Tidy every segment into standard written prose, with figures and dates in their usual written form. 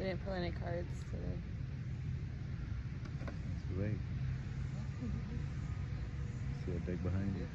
didn't pull any cards today. Let's wait. See a deck behind you.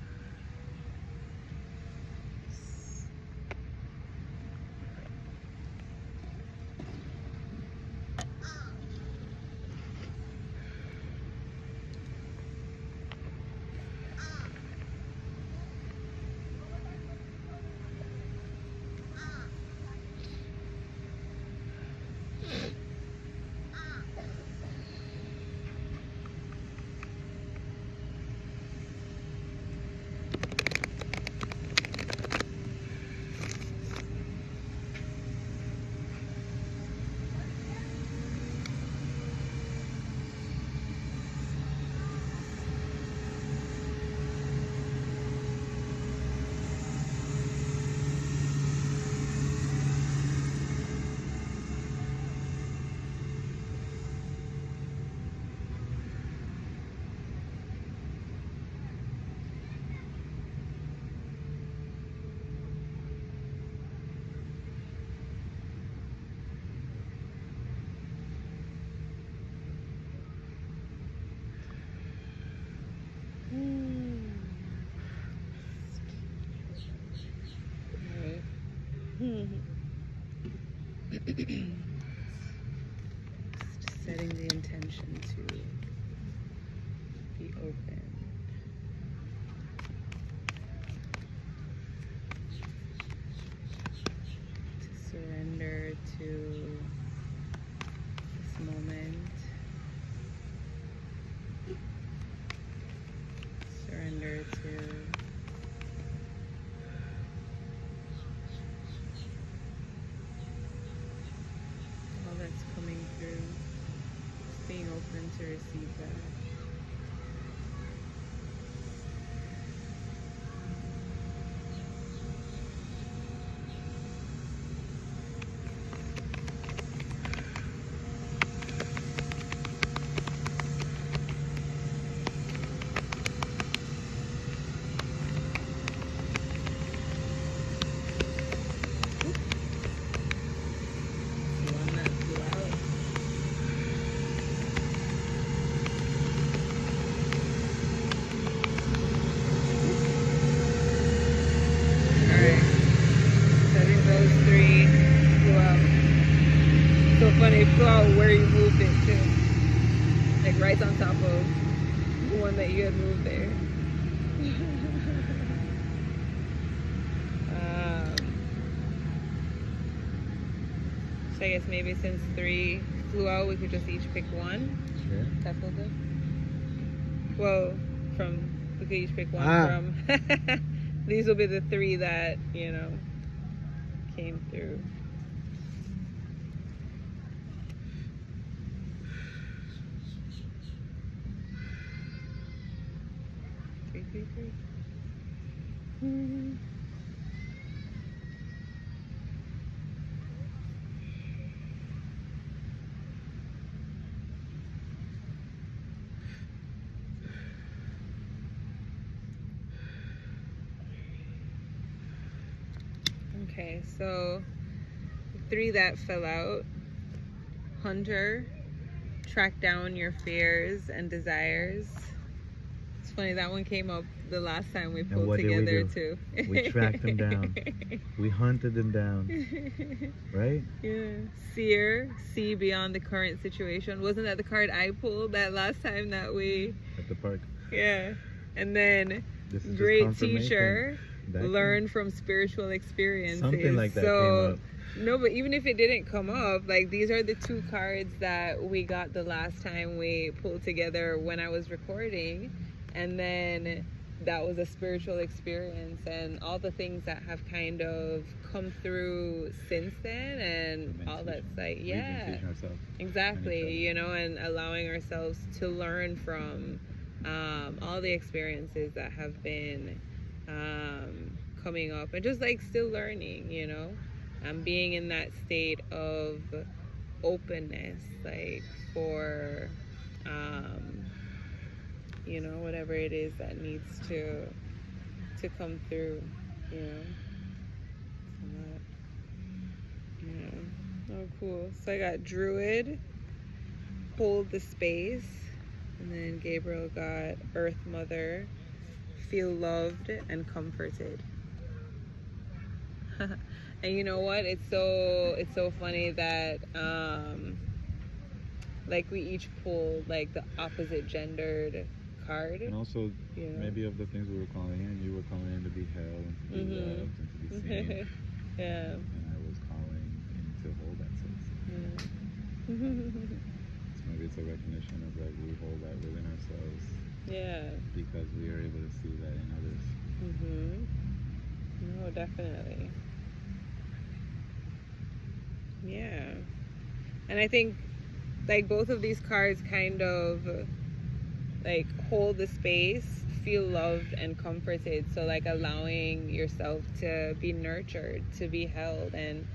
Just setting the intention to be open. To surrender to this moment. Surrender to all that's coming through. Just being open to receive that. One that flew out. Alright. Setting those three flew out. So funny, it flew out where you moved it to. Like right on top of the one that you had moved there. So I guess maybe since three flew out, we could just each pick one. Sure. That feel good? Well, we could each pick one from. These will be the three that, came through. Three. Okay, so the three that fell out: Hunter, track down your fears and desires. It's funny, that one came up the last time we pulled together too. We tracked them down. We hunted them down. Right? Yeah. Seer, see beyond the current situation. Wasn't that the card I pulled that last time that we... At the park. Yeah. And then great teacher, learn from spiritual experiences. Something like that came up. No, but even if it didn't come up, like these are the two cards that we got the last time we pulled together when I was recording. And then that was a spiritual experience and all the things that have kind of come through since then and all that's like, yeah, exactly, and allowing ourselves to learn from all the experiences that have been coming up and just like still learning, being in that state of openness, like for whatever it is that needs to come through, Oh, cool. So I got Druid, hold the space, and then Gabriel got Earth Mother, feel loved and comforted. And you know what? It's so funny that like we each pulled like the opposite gendered card. And also, you know? maybe of the things we were calling in, you were calling in to be held and to be loved and to be seen. Yeah. And I was calling in to hold that space. Yeah. So maybe it's a recognition of like we hold that within ourselves. Yeah. Because we are able to see that in others. No, definitely. Yeah. And I think like both of these cards kind of like hold the space, feel loved and comforted. So like allowing yourself to be nurtured, to be held, and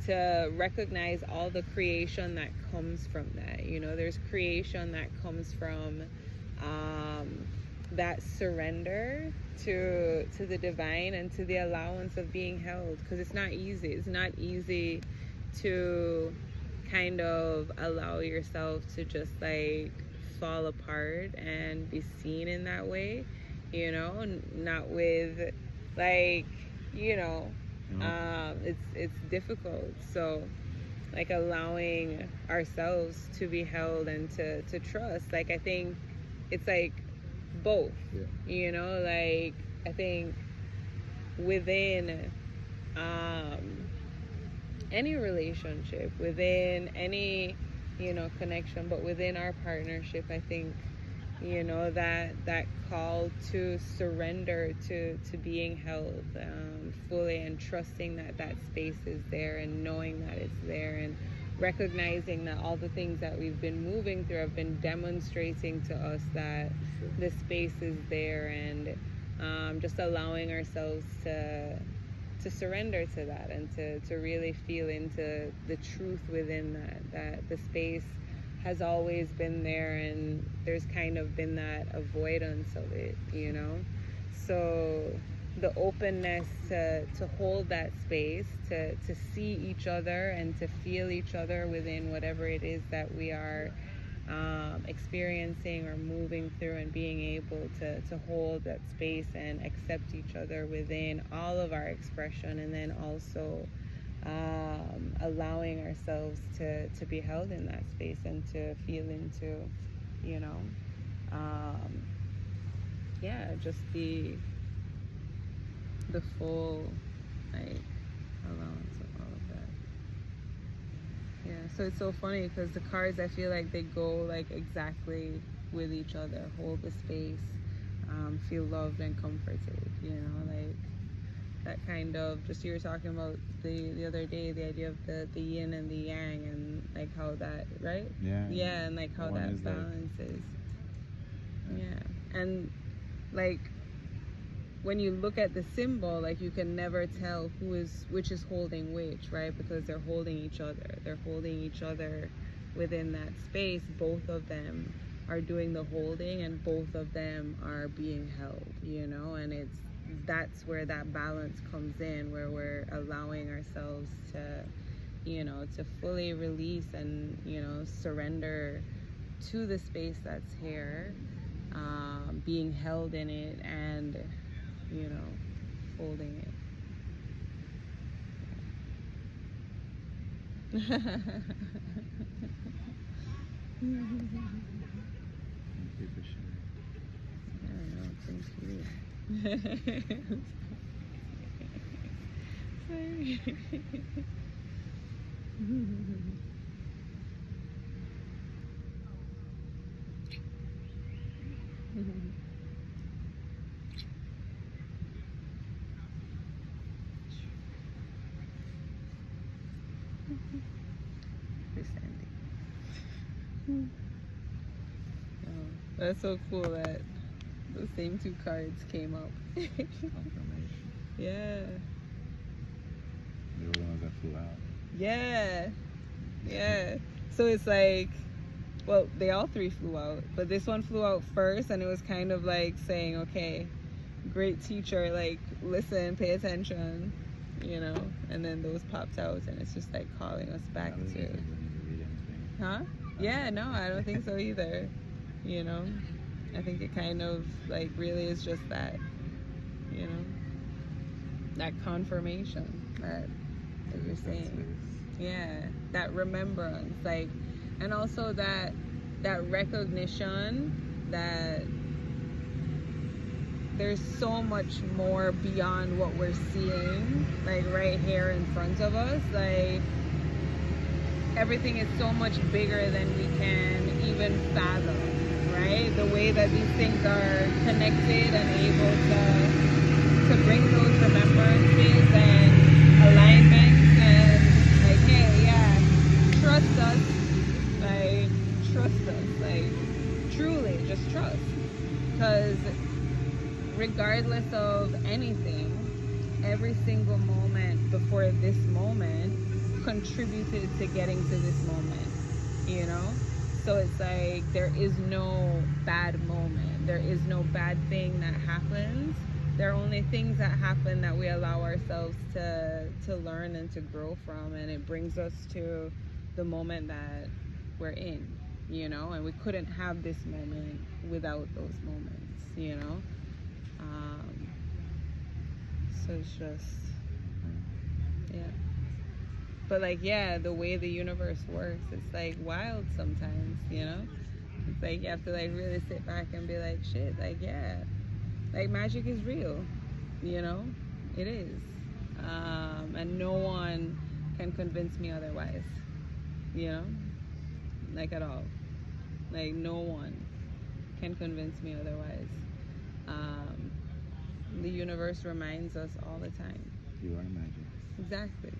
to recognize all the creation that comes from that. You know, there's creation that comes from that surrender to the divine and to the allowance of being held, because it's not easy. It's not easy to kind of allow yourself to just like fall apart and be seen in that way, you know, not with like, you know, it's difficult. So like allowing ourselves to be held and to trust, like I think it's like both. You know, like I think within any relationship, within any, you know, connection, but within our partnership, I think, you know, that call to surrender to being held fully, and trusting that that space is there, and knowing that it's there, and recognizing that all the things that we've been moving through have been demonstrating to us that the space is there, and just allowing ourselves to surrender to that, and to really feel into the truth within that the space has always been there, and there's kind of been that avoidance of it, you know. So the openness to hold that space, to see each other and to feel each other within whatever it is that we are experiencing or moving through, and being able to hold that space and accept each other within all of our expression, and then also allowing ourselves to be held in that space and to feel into, you know, just the full like allowance of all of that. Yeah, so it's so funny because the cards, I feel like they go like exactly with each other. Hold the space, feel loved and comforted, you know, like that kind of, just you were talking about the other day, the idea of the yin and the yang, and like how that, right? Yeah, and like how that balance is. Yeah, and like when you look at the symbol, like you can never tell which is holding which, right? Because they're holding each other. They're holding each other within that space. Both of them are doing the holding, and both of them are being held, you know? And that's where that balance comes in, where we're allowing ourselves to, you know, to fully release and, you know, surrender to the space that's here, being held in it, and, you know, holding it. Thank you for sharing. Yeah, no, thank you. Sorry. Oh, that's so cool that the same two cards came up. Confirmation. Yeah. They were the ones that flew out. Yeah. Yeah. So it's like, well, they all three flew out, but this one flew out first, and it was kind of like saying, okay, great teacher, like listen, pay attention, you know, and then those popped out, and it's just like calling us back to, huh? Yeah, no, I don't think so either. You know, I think it kind of like really is just that, you know, that confirmation that you're saying. Yeah, that remembrance, like, and also that recognition that there's so much more beyond what we're seeing, like right here in front of us. Like everything is so much bigger than we can even fathom, right? The way that these things are connected and able to bring those remembrances and alignments and like, hey, yeah, trust us, like truly just trust, because regardless of anything, every single moment before this moment contributed to getting to this moment, you know? So it's like there is no bad moment. There is no bad thing that happens. There are only things that happen that we allow ourselves to learn and to grow from, and it brings us to the moment that we're in, you know? And we couldn't have this moment without those moments, you know? So it's just, yeah. But like, yeah, the way the universe works, it's like wild sometimes, you know? It's like you have to like really sit back and be like, shit, like, yeah, like magic is real, you know? It is. And no one can convince me otherwise, you know? Like at all. Like no one can convince me otherwise. The universe reminds us all the time. You are magic. Exactly.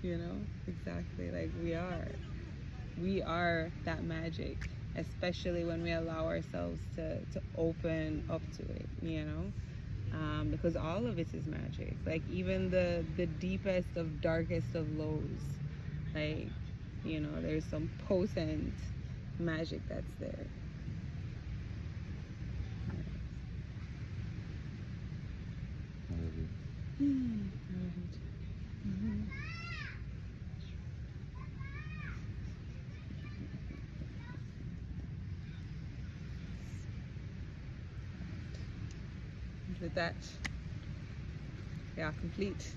You know? Exactly. Like we are that magic, especially when we allow ourselves to open up to it, you know? Because all of it is magic. Like even the deepest of darkest of lows, like, you know, there's some potent magic that's there. I love you. With that, we are complete.